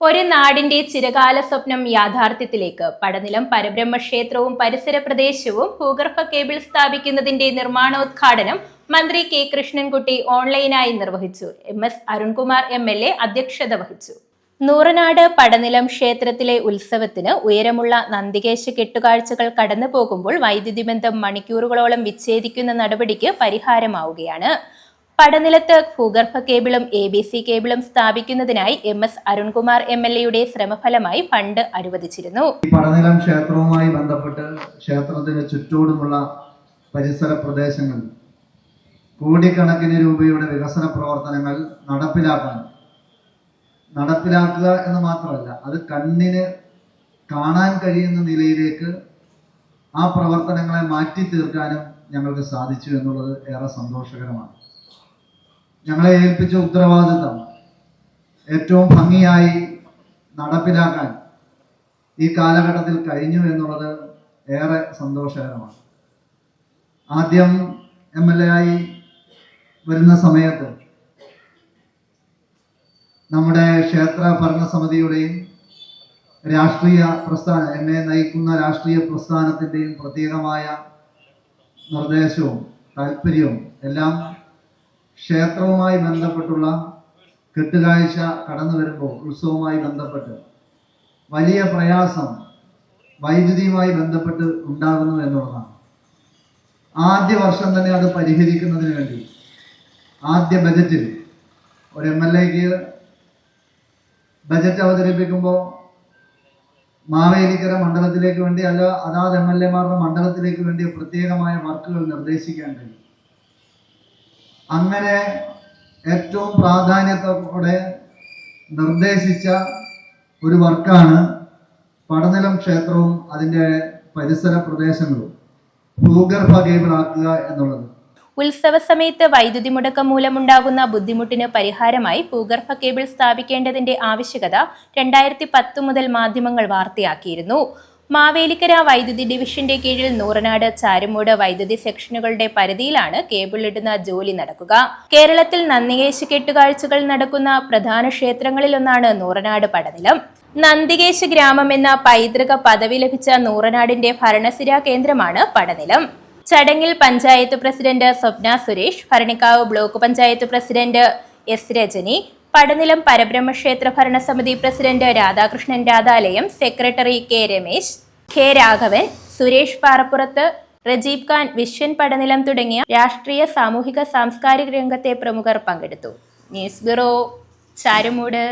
ഒരു നാടിന്റെ ചിരകാല സ്വപ്നം യാഥാർത്ഥ്യത്തിലേക്ക് പടനിലം പരബ്രഹ്മക്ഷേത്രവും പരിസര പ്രദേശവും ഭൂഗർഭ കേബിൾ സ്ഥാപിക്കുന്നതിന്റെ നിർമ്മാണോദ്ഘാടനം മന്ത്രി കെ കൃഷ്ണൻകുട്ടി ഓൺലൈനായി നിർവഹിച്ചു. MS അരുൺകുമാർ MLA അധ്യക്ഷത വഹിച്ചു. നൂറനാട് പടനിലം ക്ഷേത്രത്തിലെ ഉത്സവത്തിന് ഉയരമുള്ള നന്ദികേശ കെട്ടുകാഴ്ചകൾ കടന്നു പോകുമ്പോൾ വൈദ്യുതി ബന്ധം മണിക്കൂറുകളോളം വിച്ഛേദിക്കുന്ന നടപടിക്ക് പരിഹാരമാവുകയാണ്. പടനിലത്ത് ഭൂഗർഭ കേബിളും ABC കേബിളും സ്ഥാപിക്കുന്നതിനായി MS അരുൺകുമാർ MLAയുടെ ശ്രമഫലമായി ഫണ്ട് അനുവദിച്ചിരുന്നു. പടനിലം ക്ഷേത്രവുമായി ബന്ധപ്പെട്ട് ക്ഷേത്രത്തിന് ചുറ്റോടുമുള്ള പരിസര പ്രദേശങ്ങളിൽ കോടിക്കണക്കിന് രൂപയുടെ വികസന പ്രവർത്തനങ്ങൾ നടപ്പിലാക്കുക എന്ന് മാത്രമല്ല, അത് കണ്ണിന് കാണാൻ കഴിയുന്ന നിലയിലേക്ക് ആ പ്രവർത്തനങ്ങളെ മാറ്റി തീർക്കാനും ഞങ്ങൾക്ക് സാധിച്ചു എന്നുള്ളത് ഏറെ സന്തോഷകരമാണ്. ഞങ്ങളെ ഏൽപ്പിച്ച ഉത്തരവാദിത്തം ഏറ്റവും ഭംഗിയായി നടപ്പിലാക്കാൻ ഈ കാലഘട്ടത്തിൽ കഴിഞ്ഞു എന്നുള്ളത് ഏറെ സന്തോഷകരമാണ്. ആദ്യം MLA ആയി വരുന്ന സമയത്ത് നമ്മുടെ ക്ഷേത്ര ഭരണസമിതിയുടെയും രാഷ്ട്രീയ പ്രസ്ഥാനം, എന്നെ നയിക്കുന്ന രാഷ്ട്രീയ പ്രസ്ഥാനത്തിൻ്റെയും പ്രത്യേകമായ നിർദ്ദേശവും താല്പര്യവും എല്ലാം ക്ഷേത്രവുമായി ബന്ധപ്പെട്ടുള്ള കെട്ടുകാഴ്ച കടന്നു വരുമ്പോൾ ഉത്സവവുമായി ബന്ധപ്പെട്ട് വലിയ പ്രയാസം വൈദ്യുതിയുമായി ബന്ധപ്പെട്ട് ഉണ്ടാകുന്നു എന്നുള്ളതാണ്. ആദ്യ വർഷം തന്നെ അത് പരിഹരിക്കുന്നതിന് വേണ്ടി ആദ്യ ബജറ്റിൽ ഒരു MLAക്ക് ബജറ്റ് അവതരിപ്പിക്കുമ്പോൾ മാവേലിക്കര മണ്ഡലത്തിലേക്ക് വേണ്ടി അതാത് MLAമാരുടെ മണ്ഡലത്തിലേക്ക് വേണ്ടി പ്രത്യേകമായ വർക്കുകൾ നിർദ്ദേശിക്കാൻ കഴിയും. അങ്ങനെ ഏറ്റവും പ്രാധാന്യത്തോടെ നിർദ്ദേശിച്ച ഒരു വർക്കാണ് പടനിലം ക്ഷേത്രവും അതിൻ്റെ പരിസര പ്രദേശങ്ങളും ഭൂഗർഭ കേബിളാക്കുക എന്നുള്ളത്. ഉത്സവ സമയത്ത് വൈദ്യുതി മുടക്കം മൂലമുണ്ടാകുന്ന ബുദ്ധിമുട്ടിന് പരിഹാരമായി ഭൂഗർഭ കേബിൾ സ്ഥാപിക്കേണ്ടതിന്റെ ആവശ്യകത 2010 മുതൽ മാധ്യമങ്ങൾ വാർത്തയാക്കിയിരുന്നു. മാവേലിക്കര വൈദ്യുതി ഡിവിഷന്റെ കീഴിൽ നൂറനാട്, ചാരുമൂട് വൈദ്യുതി സെക്ഷനുകളുടെ പരിധിയിലാണ് കേബിൾ ഇടുന്ന ജോലി നടക്കുക. കേരളത്തിൽ നന്ദികേശ കെട്ടുകാഴ്ചകൾ നടക്കുന്ന പ്രധാന ക്ഷേത്രങ്ങളിലൊന്നാണ് നൂറനാട് പടനിലം. നന്ദികേശ ഗ്രാമം എന്ന പൈതൃക പദവി ലഭിച്ച നൂറനാടിന്റെ ഭരണസിരാ കേന്ദ്രമാണ് പടനിലം. ചടങ്ങിൽ panchayat president Swapna Suresh, Bharanikkavu block panchayat president S Rajani, Padanilam പരബ്രഹ്മക്ഷേത്ര ഭരണസമിതി president Radhakrishnan Radhalayam, secretary K Ramesh, K Raghavan, Suresh Parappurath, Rajeeb Khan, Viswan പടനിലം തുടങ്ങിയ രാഷ്ട്രീയ, സാമൂഹിക, സാംസ്കാരിക രംഗത്തെ പ്രമുഖർ പങ്കെടുത്തു. News bureau, Charummood.